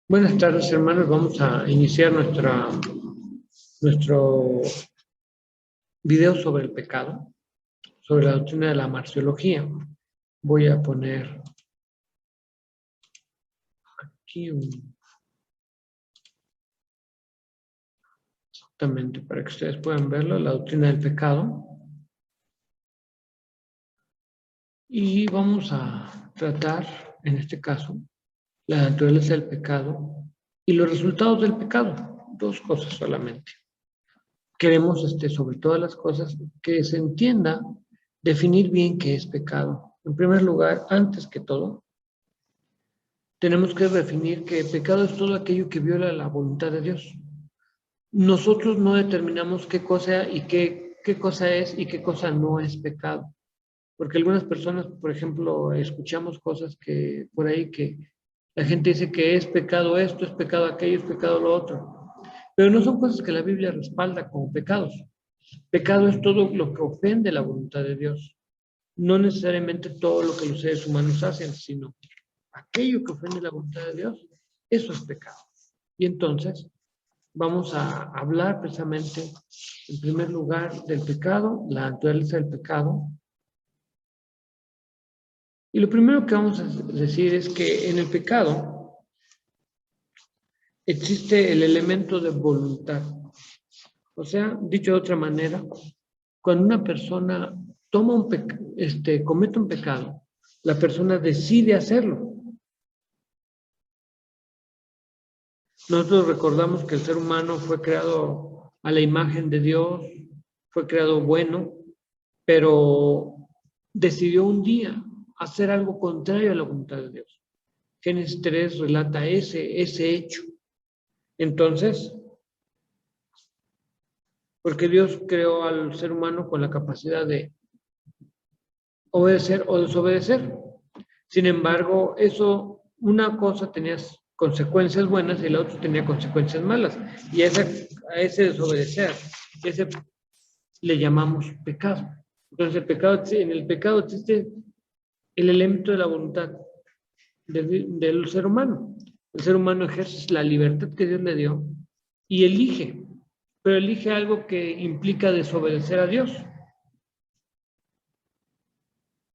Buenas tardes, hermanos. Vamos a iniciar nuestro video sobre el pecado, sobre la doctrina de la marciología. Voy a poner aquí exactamente para que ustedes puedan verlo, la doctrina del pecado. Y vamos a tratar, en este caso, la naturaleza del pecado y los resultados del pecado. Dos cosas solamente. Queremos, sobre todas las cosas, que se entienda, definir bien qué es pecado. En primer lugar, antes que todo, tenemos que definir que pecado es todo aquello que viola la voluntad de Dios. Nosotros no determinamos qué cosa y qué cosa es y qué cosa no es pecado. Porque algunas personas, por ejemplo, escuchamos cosas que por ahí que la gente dice que es pecado esto, es pecado aquello, es pecado lo otro. Pero no son cosas que la Biblia respalda como pecados. Pecado es todo lo que ofende la voluntad de Dios. No necesariamente todo lo que los seres humanos hacen, sino aquello que ofende la voluntad de Dios, eso es pecado. Y entonces vamos a hablar precisamente, en primer lugar, del pecado, la naturaleza del pecado. Y lo primero que vamos a decir es que en el pecado existe el elemento de voluntad. O sea, dicho de otra manera, cuando una persona comete un pecado, la persona decide hacerlo. Nosotros recordamos que el ser humano fue creado a la imagen de Dios, fue creado bueno, pero decidió un día hacer algo contrario a la voluntad de Dios. Génesis 3 relata ese hecho. Entonces, porque Dios creó al ser humano con la capacidad de obedecer o desobedecer. Sin embargo, una cosa tenía consecuencias buenas y la otra tenía consecuencias malas. Y a ese desobedecer, ese le llamamos pecado. Entonces, en el pecado existe el elemento de la voluntad del ser humano. El ser humano ejerce la libertad que Dios le dio y elige, pero elige algo que implica desobedecer a Dios.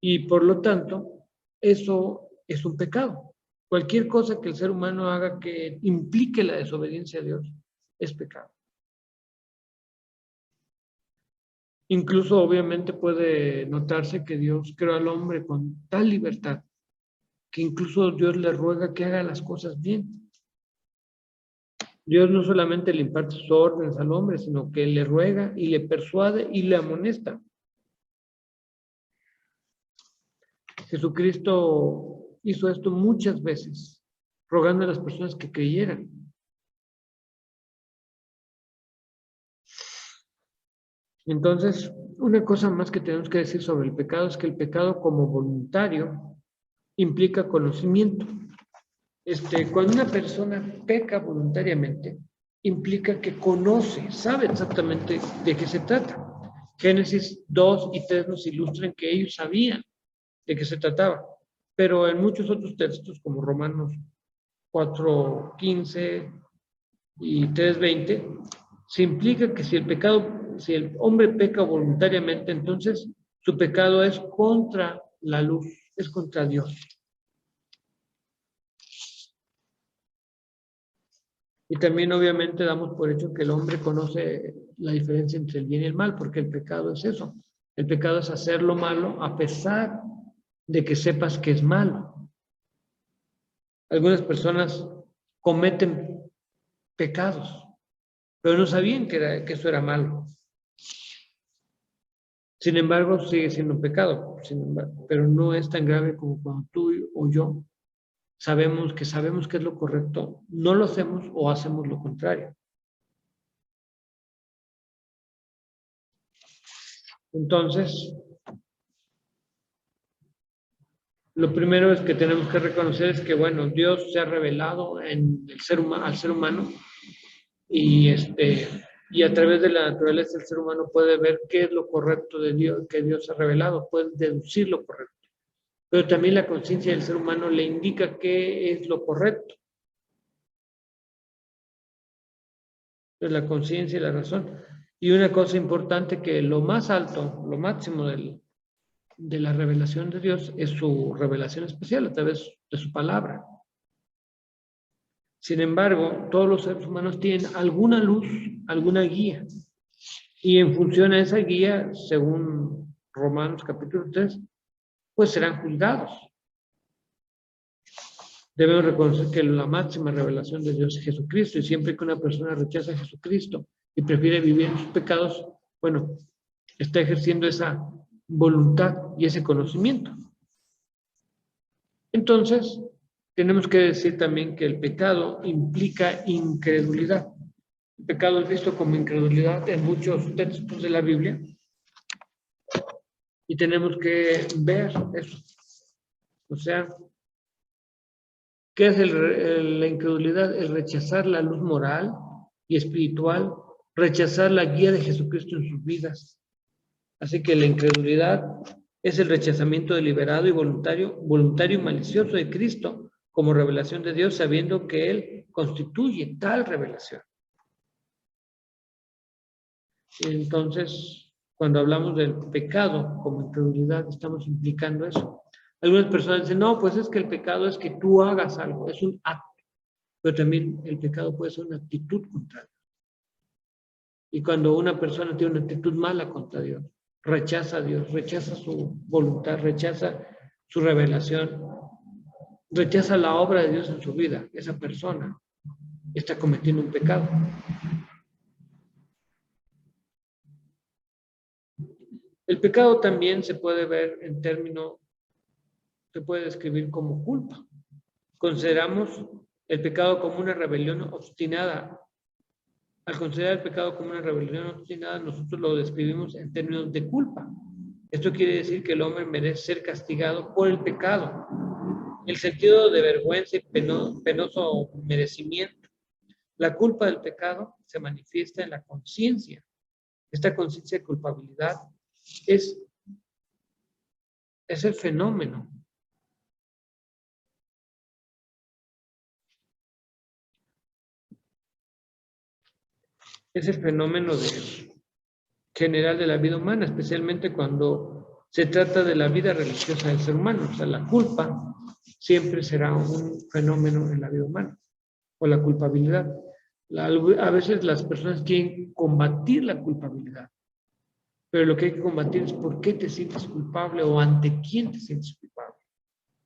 Y por lo tanto, eso es un pecado. Cualquier cosa que el ser humano haga que implique la desobediencia a Dios es pecado. Incluso obviamente puede notarse que Dios creó al hombre con tal libertad que incluso Dios le ruega que haga las cosas bien. Dios no solamente le imparte sus órdenes al hombre, sino que le ruega y le persuade y le amonesta. Jesucristo hizo esto muchas veces, rogando a las personas que creyeran. Entonces, una cosa más que tenemos que decir sobre el pecado es que el pecado como voluntario implica conocimiento. Cuando una persona peca voluntariamente, implica que conoce, sabe exactamente de qué se trata. Génesis 2 y 3 nos ilustran que ellos sabían de qué se trataba, pero en muchos otros textos como Romanos 4:15 y 3:20, se implica que si el hombre peca voluntariamente, entonces su pecado es contra la luz, es contra Dios. Y también obviamente damos por hecho que el hombre conoce la diferencia entre el bien y el mal, porque el pecado es eso. El pecado es hacer lo malo a pesar de que sepas que es malo. Algunas personas cometen pecados, pero no sabían que eso era malo. Sin embargo, sigue siendo un pecado, pero no es tan grave como cuando tú o yo sabemos que es lo correcto, no lo hacemos o hacemos lo contrario. Entonces, lo primero es que tenemos que reconocer es que, bueno, Dios se ha revelado al ser humano y, y a través de la naturaleza del ser humano puede ver qué es lo correcto de Dios, que Dios ha revelado, puede deducir lo correcto. pero también la conciencia del ser humano le indica qué es lo correcto. Es la conciencia y la razón. Y una cosa importante, que lo más alto, lo máximo de la revelación de Dios es su revelación especial a través de su palabra. Sin embargo, todos los seres humanos tienen alguna luz, alguna guía. Y en función a esa guía, según Romanos capítulo 3, pues serán juzgados. Debemos reconocer que la máxima revelación de Dios es Jesucristo, y siempre que una persona rechaza a Jesucristo y prefiere vivir en sus pecados, bueno, está ejerciendo esa voluntad y ese conocimiento. Entonces, tenemos que decir también que el pecado implica incredulidad. El pecado es visto como incredulidad en muchos textos de la Biblia, y tenemos que ver eso. O sea, ¿qué es la incredulidad? El rechazar la luz moral y espiritual, rechazar la guía de Jesucristo en sus vidas. Así que la incredulidad es el rechazamiento deliberado y voluntario y malicioso de Cristo como revelación de Dios, sabiendo que Él constituye tal revelación. Entonces, cuando hablamos del pecado como incredulidad, estamos implicando eso. Algunas personas dicen, no, pues es que el pecado es que tú hagas algo, es un acto. Pero también el pecado puede ser una actitud contra Dios. Y cuando una persona tiene una actitud mala contra Dios, rechaza a Dios, rechaza su voluntad, rechaza su revelación, rechaza la obra de Dios en su vida, esa persona está cometiendo un pecado. El pecado también se puede ver en términos, se puede describir como culpa. Consideramos el pecado como una rebelión obstinada. Al considerar el pecado como una rebelión obstinada, nosotros lo describimos en términos de culpa. Esto quiere decir que el hombre merece ser castigado por el pecado. El sentido de vergüenza y penoso merecimiento. La culpa del pecado se manifiesta en la conciencia. Esta conciencia de culpabilidad es el fenómeno. Es el fenómeno general de la vida humana, especialmente cuando se trata de la vida religiosa del ser humano. O sea, la culpa siempre será un fenómeno en la vida humana, o la culpabilidad. A veces las personas quieren combatir la culpabilidad, pero lo que hay que combatir es por qué te sientes culpable o ante quién te sientes culpable.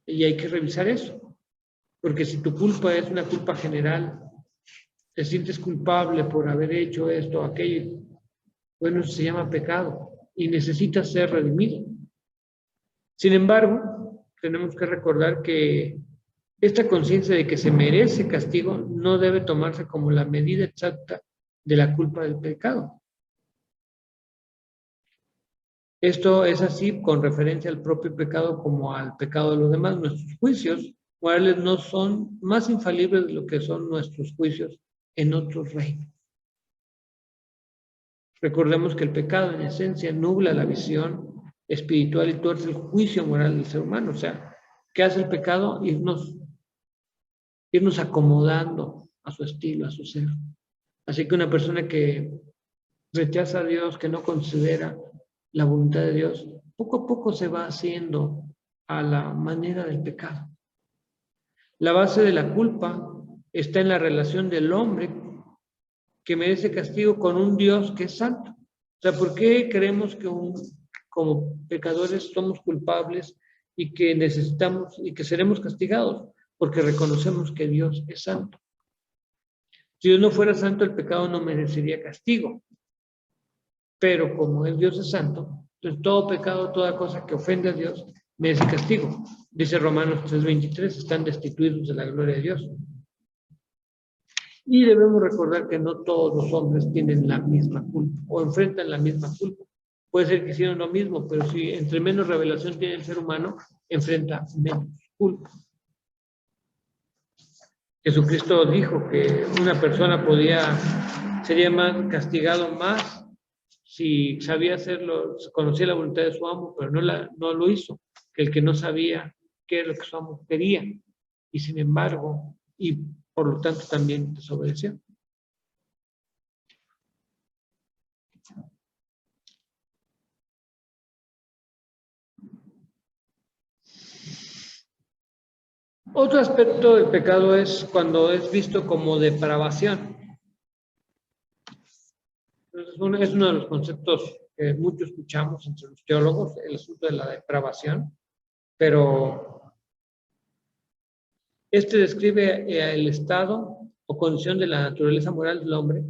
Y hay que revisar eso, porque si tu culpa es una culpa general, te sientes culpable por haber hecho esto o aquello, bueno, eso se llama pecado y necesita ser redimido. Sin embargo, tenemos que recordar que esta conciencia de que se merece castigo no debe tomarse como la medida exacta de la culpa del pecado. Esto es así con referencia al propio pecado como al pecado de los demás. Nuestros juicios morales no son más infalibles de lo que son nuestros juicios en otros reinos. Recordemos que el pecado en esencia nubla la visión espiritual y tuerce el juicio moral del ser humano. O sea, ¿qué hace el pecado? Irnos acomodando a su estilo, a su ser. Así que una persona que rechaza a Dios, que no considera la voluntad de Dios, poco a poco se va haciendo a la manera del pecado. La base de la culpa está en la relación del hombre que merece castigo con un Dios que es santo. O sea, ¿por qué creemos que como pecadores somos culpables y que necesitamos y que seremos castigados? Porque reconocemos que Dios es santo. Si Dios no fuera santo, el pecado no merecería castigo. Pero como Dios es santo, entonces todo pecado, toda cosa que ofende a Dios, merece castigo. Dice Romanos 3:23, están destituidos de la gloria de Dios. Y debemos recordar que no todos los hombres tienen la misma culpa o enfrentan la misma culpa. Puede ser que hicieron lo mismo, pero si entre menos revelación tiene el ser humano, enfrenta menos culpa. Jesucristo dijo que una persona sería más castigado más si sabía hacerlo, conocía la voluntad de su amo, pero no lo hizo, que el que no sabía qué es lo que su amo quería. Y sin embargo, y por lo tanto también desobedeció. Otro aspecto del pecado es cuando es visto como depravación. Entonces, es uno de los conceptos que mucho escuchamos entre los teólogos, el asunto de la depravación, pero este describe el estado o condición de la naturaleza moral del hombre,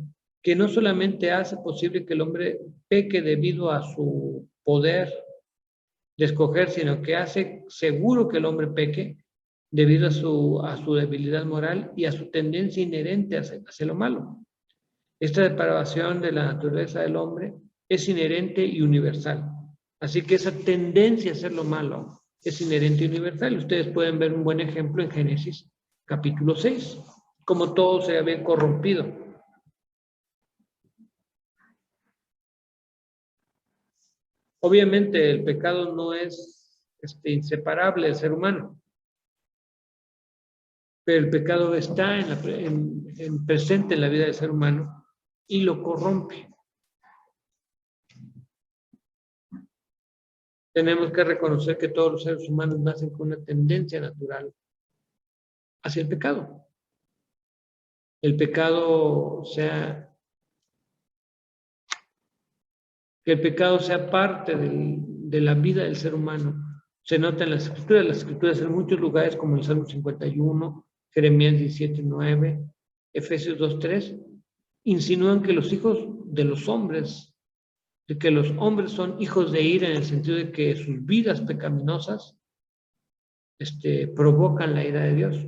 que no solamente hace posible que el hombre peque debido a su poder de escoger, sino que hace seguro que el hombre peque debido a su debilidad moral y a su tendencia inherente hacia lo malo. Esta depravación de la naturaleza del hombre es inherente y universal. Así que esa tendencia a hacer lo malo es inherente y universal. Ustedes pueden ver un buen ejemplo en Génesis capítulo 6, como todo se había corrompido. Obviamente el pecado no es inseparable del ser humano, pero el pecado está presente en la vida del ser humano y lo corrompe. Tenemos que reconocer que todos los seres humanos nacen con una tendencia natural hacia el pecado. El pecado que el pecado sea parte de la vida del ser humano. Se nota en las escrituras en muchos lugares como el Salmo 51, Jeremías 17:9, Efesios 2:3, insinúan que los hijos de los hombres, de que los hombres son hijos de ira en el sentido de que sus vidas pecaminosas provocan la ira de Dios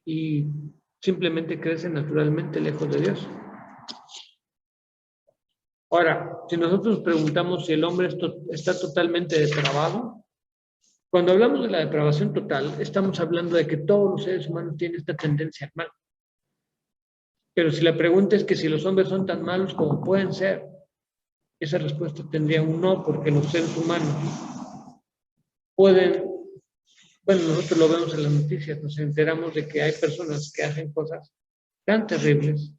y simplemente crecen naturalmente lejos de Dios. Ahora, si nosotros preguntamos si el hombre está totalmente depravado, cuando hablamos de la depravación total, estamos hablando de que todos los seres humanos tienen esta tendencia al mal. Pero si la pregunta es que si los hombres son tan malos como pueden ser, esa respuesta tendría un no, porque los seres humanos pueden, bueno, nosotros lo vemos en las noticias, nos enteramos de que hay personas que hacen cosas tan terribles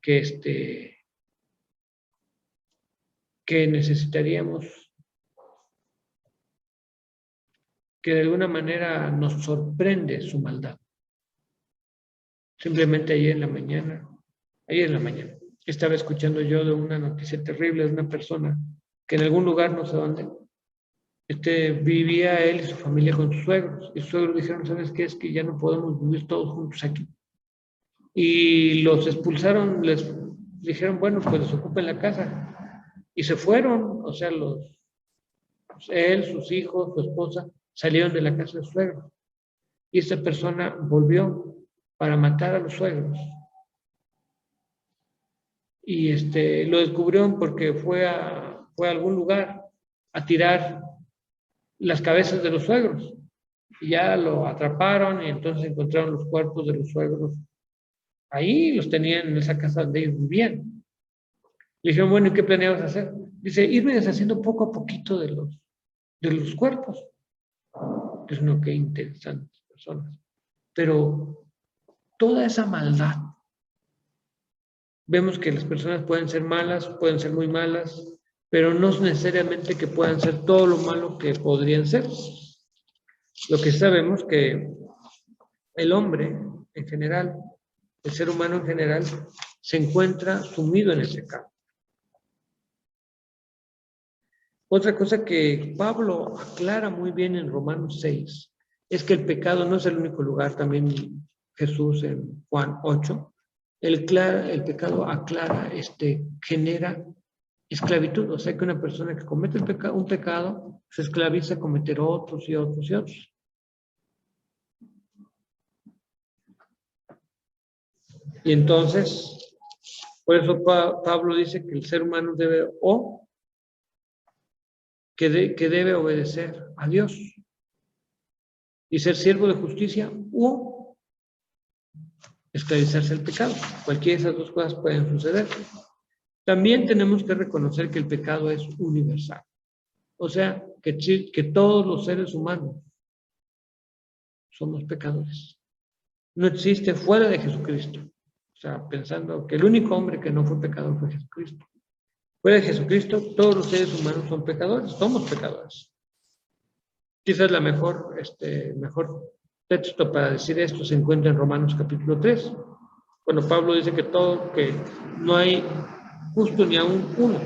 que necesitaríamos que de alguna manera nos sorprende su maldad. Simplemente ayer en la mañana, estaba escuchando yo de una noticia terrible de una persona que en algún lugar, no sé dónde, vivía él y su familia con sus suegros. Y sus suegros dijeron, ¿sabes qué? Es que ya no podemos vivir todos juntos aquí. Y los expulsaron, les dijeron, bueno, pues desocupen la casa. Y se fueron, o sea, él, sus hijos, su esposa, salieron de la casa de sus suegros. Y esta persona volvió para matar a los suegros. Y lo descubrieron porque fue a algún lugar a tirar las cabezas de los suegros. Y ya lo atraparon y entonces encontraron los cuerpos de los suegros. Ahí los tenían en esa casa donde ellos vivían. Le dijeron, bueno, ¿y qué planeabas hacer? Dice, irme deshaciendo poco a poquito de los cuerpos. Entonces, no, qué interesantes personas. Pero toda esa maldad, vemos que las personas pueden ser malas, pueden ser muy malas, pero no necesariamente que puedan ser todo lo malo que podrían ser. Lo que sabemos que el hombre en general, el ser humano en general, se encuentra sumido en el pecado. Otra cosa que Pablo aclara muy bien en Romanos 6 es que el pecado no es el único lugar, también Jesús en Juan 8, el pecado genera esclavitud, o sea que una persona que comete un pecado se esclaviza a cometer otros y otros y otros. Y entonces, por eso Pablo dice que el ser humano debe que debe obedecer a Dios y ser siervo de justicia o esclavizarse al pecado. Cualquiera de esas dos cosas pueden suceder. También tenemos que reconocer que el pecado es universal. O sea, que todos los seres humanos somos pecadores. No existe fuera de Jesucristo. O sea, pensando que el único hombre que no fue pecador fue Jesucristo. Fuera de Jesucristo, todos los seres humanos son pecadores, somos pecadores. Quizás la mejor texto para decir esto se encuentra en Romanos capítulo 3. Cuando Pablo dice que no hay justo ni aún uno.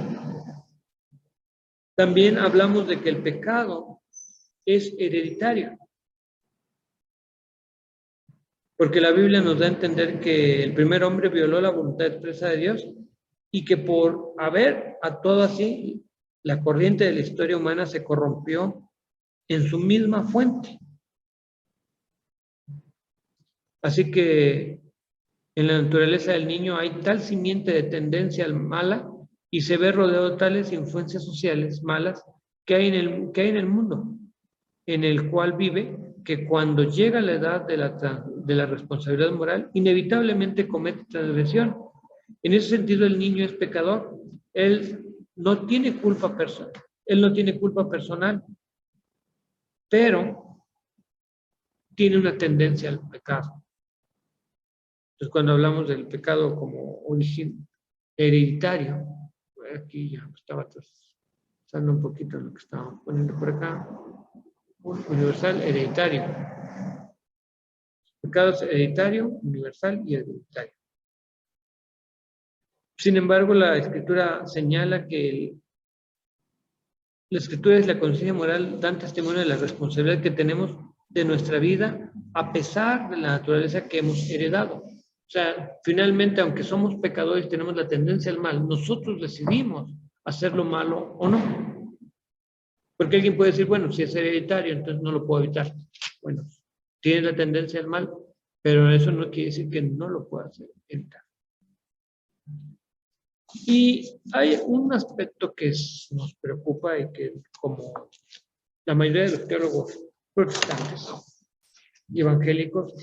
También hablamos de que el pecado es hereditario. Porque la Biblia nos da a entender que el primer hombre violó la voluntad expresa de Dios y que por haber actuado así, la corriente de la historia humana se corrompió en su misma fuente. Así que en la naturaleza del niño hay tal simiente de tendencia mala y se ve rodeado de tales influencias sociales malas que hay en el mundo, en el cual vive, que cuando llega la edad de la responsabilidad moral, inevitablemente comete transgresión. En ese sentido, el niño es pecador. Él no tiene culpa personal. Él no tiene culpa personal, pero tiene una tendencia al pecado. Entonces, cuando hablamos del pecado como origen hereditario, aquí ya estaba trazando un poquito lo que estábamos poniendo por acá, universal, hereditario. Pecado es hereditario, universal y hereditario. Sin embargo, la Escritura señala que la Escritura es la conciencia moral, dan testimonio de la responsabilidad que tenemos de nuestra vida a pesar de la naturaleza que hemos heredado. O sea, finalmente, aunque somos pecadores y tenemos la tendencia al mal, nosotros decidimos hacer lo malo o no. Porque alguien puede decir, bueno, si es hereditario, entonces no lo puedo evitar. Bueno, tiene la tendencia al mal, pero eso no quiere decir que no lo pueda evitar. Y hay un aspecto que nos preocupa y que, como la mayoría de los teólogos protestantes y evangélicos,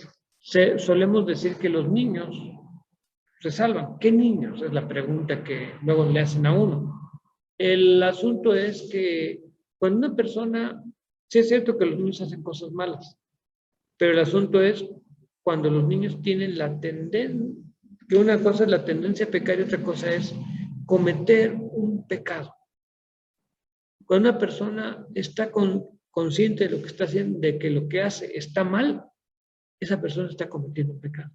solemos decir que los niños se salvan. ¿Qué niños? Es la pregunta que luego le hacen a uno. El asunto es que cuando una persona, sí es cierto que los niños hacen cosas malas, pero el asunto es cuando los niños tienen la tendencia, que una cosa es la tendencia a pecar y otra cosa es cometer un pecado. Cuando una persona está consciente de lo que está haciendo, de que lo que hace está mal, esa persona está cometiendo un pecado.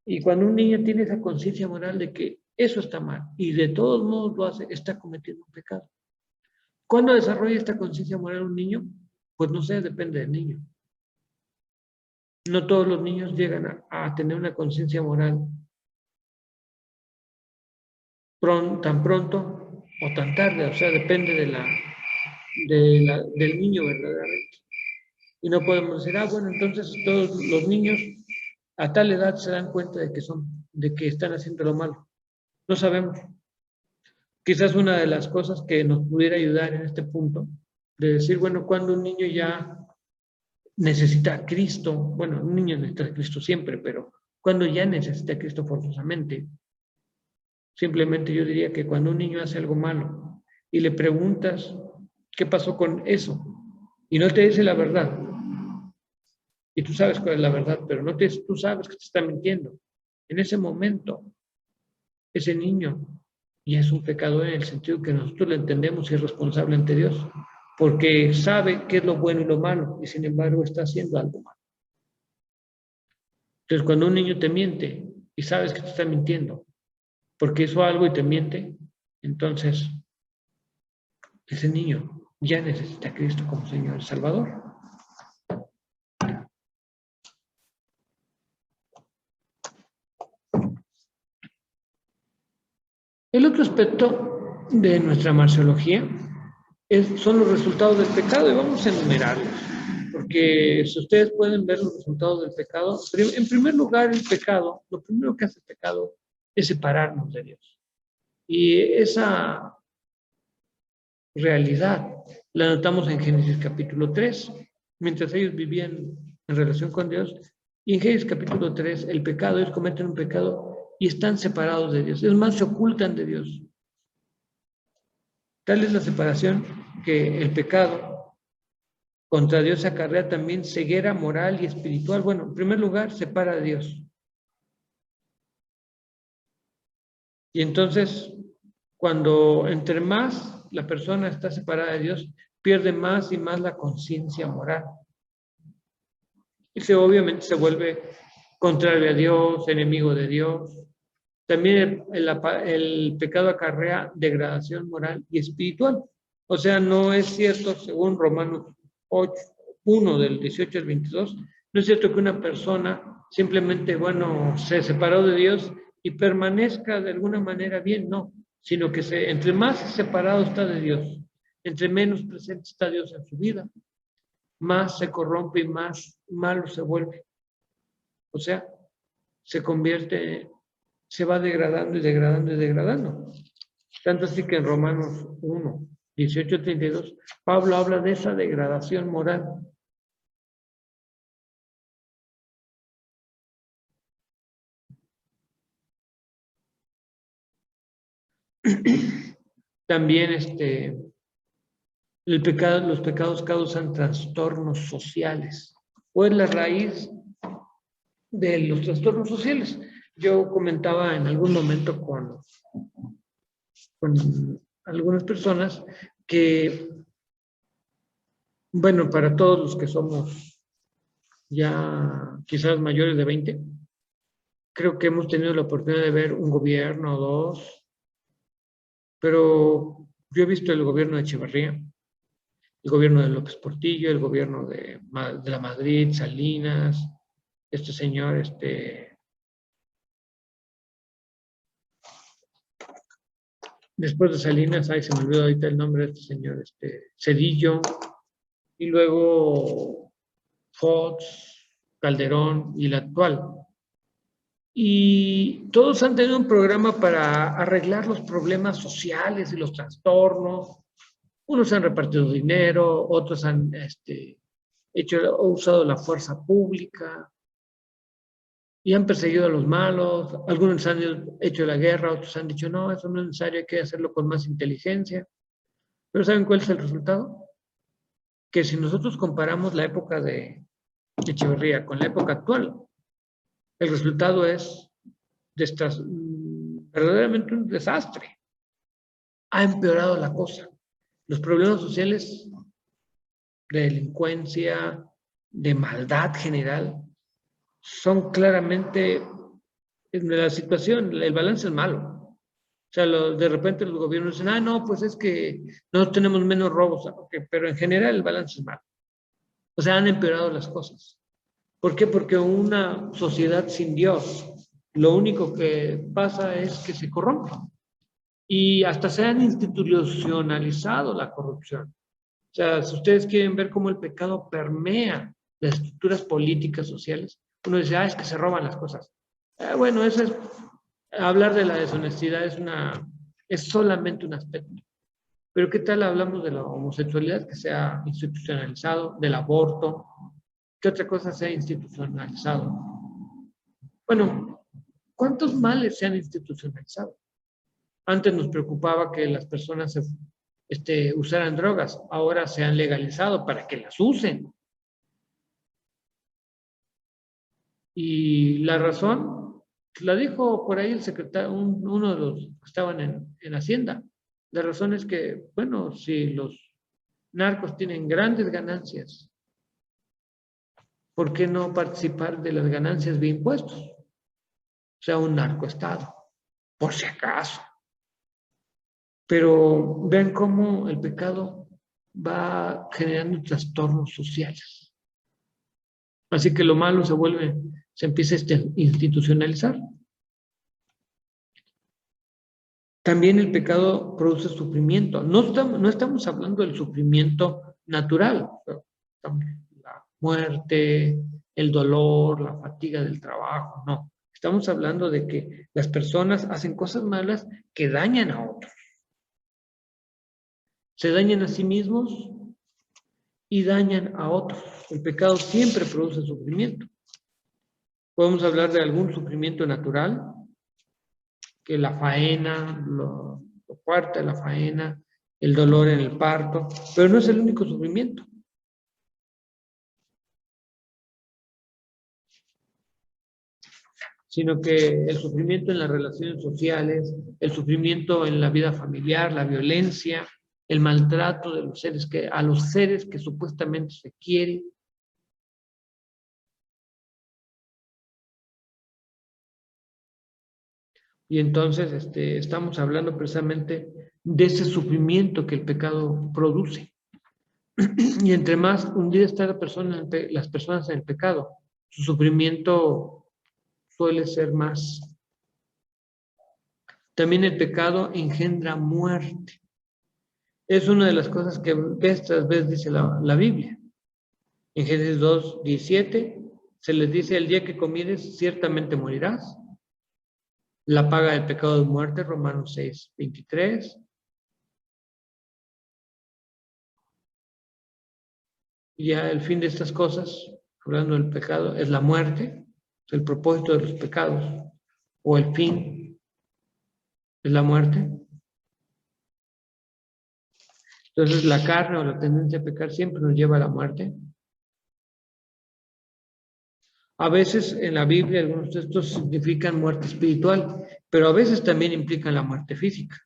Y cuando un niño tiene esa conciencia moral de que eso está mal y de todos modos lo hace, está cometiendo un pecado. ¿Cuándo desarrolla esta conciencia moral un niño? Pues no sé, depende del niño. No todos los niños llegan a tener una conciencia moral tan pronto o tan tarde, o sea, depende del niño verdaderamente. Y no podemos decir, bueno, entonces todos los niños a tal edad se dan cuenta de que están haciendo lo malo. No sabemos. Quizás una de las cosas que nos pudiera ayudar en este punto, de decir, bueno, cuando un niño ya necesita a Cristo, bueno, un niño necesita a Cristo siempre, pero cuando ya necesita a Cristo forzosamente, simplemente yo diría que cuando un niño hace algo malo y le preguntas qué pasó con eso y no te dice la verdad, y tú sabes cuál es la verdad, pero tú sabes que te está mintiendo, en ese momento, ese niño ya es un pecador en el sentido que nosotros lo entendemos y es responsable ante Dios, porque sabe qué es lo bueno y lo malo, y sin embargo está haciendo algo malo. Entonces, cuando un niño te miente y sabes que te está mintiendo, porque hizo algo y te miente, entonces ese niño ya necesita a Cristo como Señor y Salvador. El otro aspecto de nuestra marciología son los resultados del pecado y vamos a enumerarlos, porque si ustedes pueden ver los resultados del pecado, en primer lugar el pecado, lo primero que hace el pecado es separarnos de Dios. Y esa realidad la notamos en Génesis capítulo 3, mientras ellos vivían en relación con Dios, y en Génesis capítulo 3 el pecado, ellos cometen un pecado y están separados de Dios, es más, se ocultan de Dios. Tal es la separación que el pecado contra Dios acarrea también ceguera moral y espiritual. Bueno, en primer lugar, separa de Dios. Y entonces, cuando entre más la persona está separada de Dios, pierde más y más la conciencia moral. Y obviamente se vuelve contrario a Dios, enemigo de Dios. También el pecado acarrea degradación moral y espiritual. O sea, no es cierto, según Romanos 8, 1 del 18 al 22, no es cierto que una persona simplemente, bueno, se separó de Dios y permanezca de alguna manera bien, no, sino que entre más separado está de Dios, entre menos presente está Dios en su vida, más se corrompe y más malo se vuelve. O sea, se convierte, se va degradando y degradando y degradando. Tanto así que en Romanos 1, 18, 32, Pablo habla de esa degradación moral. También los pecados causan trastornos sociales, o es la raíz de los trastornos sociales. Yo comentaba en algún momento con algunas personas que, bueno, para todos los que somos ya quizás mayores de 20, creo que hemos tenido la oportunidad de ver un gobierno o dos, pero yo he visto el gobierno de Echeverría, el gobierno de López Portillo, el gobierno de la Madrid, Salinas, este señor, después de Salinas, ay, se me olvidó ahorita el nombre de este señor, Cedillo, y luego Fox, Calderón y la actual. Y todos han tenido un programa para arreglar los problemas sociales y los trastornos. Unos han repartido dinero, otros han usado la fuerza pública y han perseguido a los malos. Algunos han hecho la guerra, otros han dicho, no, eso no es necesario, hay que hacerlo con más inteligencia. Pero ¿saben cuál es el resultado? Que si nosotros comparamos la época de Echeverría con la época actual, el resultado es verdaderamente un desastre. Ha empeorado la cosa. Los problemas sociales de delincuencia, de maldad general, son claramente en la situación, el balance es malo. O sea, de repente los gobiernos dicen, ah, no, pues es que no tenemos menos robos, okay, pero en general el balance es malo. O sea, han empeorado las cosas. ¿Por qué? Porque una sociedad sin Dios, lo único que pasa es que se corrompe. Y hasta se han institucionalizado la corrupción. O sea, si ustedes quieren ver cómo el pecado permea las estructuras políticas, sociales, uno dice, ah, es que se roban las cosas. Bueno, eso es, hablar de la deshonestidad es solamente un aspecto. Pero ¿qué tal hablamos de la homosexualidad que se ha institucionalizado, del aborto? ¿Qué otra cosa se ha institucionalizado? Bueno, ¿cuántos males se han institucionalizado? Antes nos preocupaba que las personas usaran drogas, ahora se han legalizado para que las usen. Y la razón, la dijo por ahí el secretario, uno de los que estaban en Hacienda. La razón es que, bueno, si los narcos tienen grandes ganancias, ¿por qué no participar de las ganancias de impuestos? O sea, un narcoestado, por si acaso. Pero vean cómo el pecado va generando trastornos sociales. Así que lo malo se empieza a institucionalizar. También el pecado produce sufrimiento. No estamos hablando del sufrimiento natural, la muerte, el dolor, la fatiga del trabajo, no. Estamos hablando de que las personas hacen cosas malas que dañan a otros. Se dañan a sí mismos y dañan a otros. El pecado siempre produce sufrimiento. Podemos hablar de algún sufrimiento natural, que la faena, lo fuerte de la faena, el dolor en el parto, pero no es el único sufrimiento. Sino que el sufrimiento en las relaciones sociales, el sufrimiento en la vida familiar, la violencia, el maltrato de los seres a los seres que supuestamente se quiere. Y entonces estamos hablando precisamente de ese sufrimiento que el pecado produce. Y entre más hundida está las personas en el pecado, su sufrimiento suele ser más. También el pecado engendra muerte. Es una de las cosas que vez tras vez dice la Biblia. En Génesis 2:17 se les dice: el día que comieres ciertamente morirás. La paga del pecado es muerte, Romanos 6:23. Y ya el fin de estas cosas, hablando del pecado, es la muerte. El propósito de los pecados, o el fin, es la muerte. Entonces la carne o la tendencia a pecar siempre nos lleva a la muerte. A veces en la Biblia algunos textos significan muerte espiritual, pero a veces también implican la muerte física.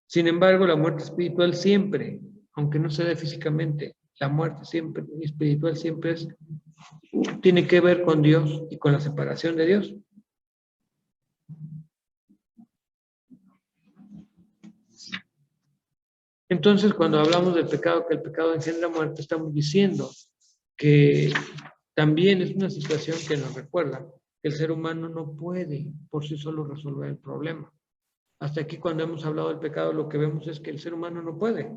Sin embargo, la muerte espiritual siempre, aunque no se dé físicamente, la muerte siempre espiritual siempre tiene que ver con Dios y con la separación de Dios. Entonces, cuando hablamos del pecado, que el pecado engendra muerte, estamos diciendo que también es una situación que nos recuerda que el ser humano no puede por sí solo resolver el problema. Hasta aquí, cuando hemos hablado del pecado, lo que vemos es que el ser humano no puede.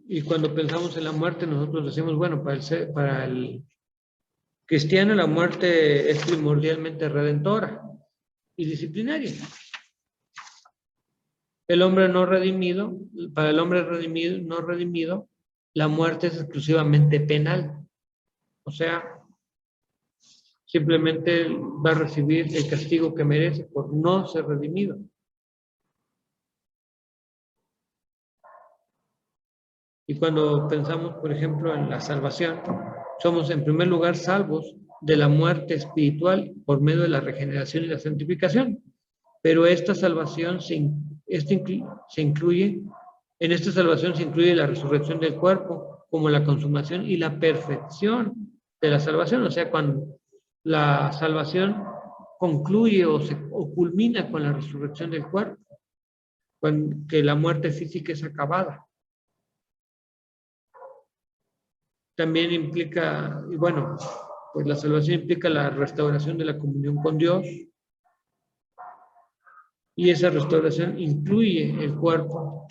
Y cuando pensamos en la muerte, nosotros decimos, bueno, para el cristiano la muerte es primordialmente redentora y disciplinaria. El hombre no redimido, para el hombre redimido, no redimido, la muerte es exclusivamente penal. O sea, simplemente va a recibir el castigo que merece por no ser redimido. Y cuando pensamos, por ejemplo, en la salvación, somos en primer lugar salvos de la muerte espiritual por medio de la regeneración y la santificación. Pero esta salvación en esta salvación se incluye la resurrección del cuerpo como la consumación y la perfección de la salvación. O sea, cuando la salvación concluye o culmina con la resurrección del cuerpo, que la muerte física es acabada. También implica, y bueno, pues la salvación implica la restauración de la comunión con Dios, y esa restauración incluye el cuerpo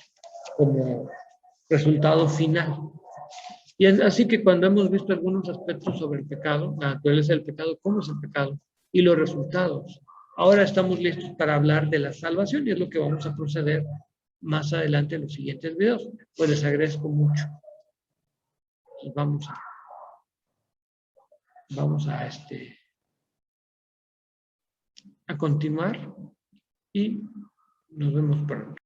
como resultado final. Y así que cuando hemos visto algunos aspectos sobre el pecado, la naturaleza del pecado, cómo es el pecado y los resultados, ahora estamos listos para hablar de la salvación, y es lo que vamos a proceder más adelante en los siguientes videos. Pues les agradezco mucho. Pues vamos a continuar y nos vemos pronto.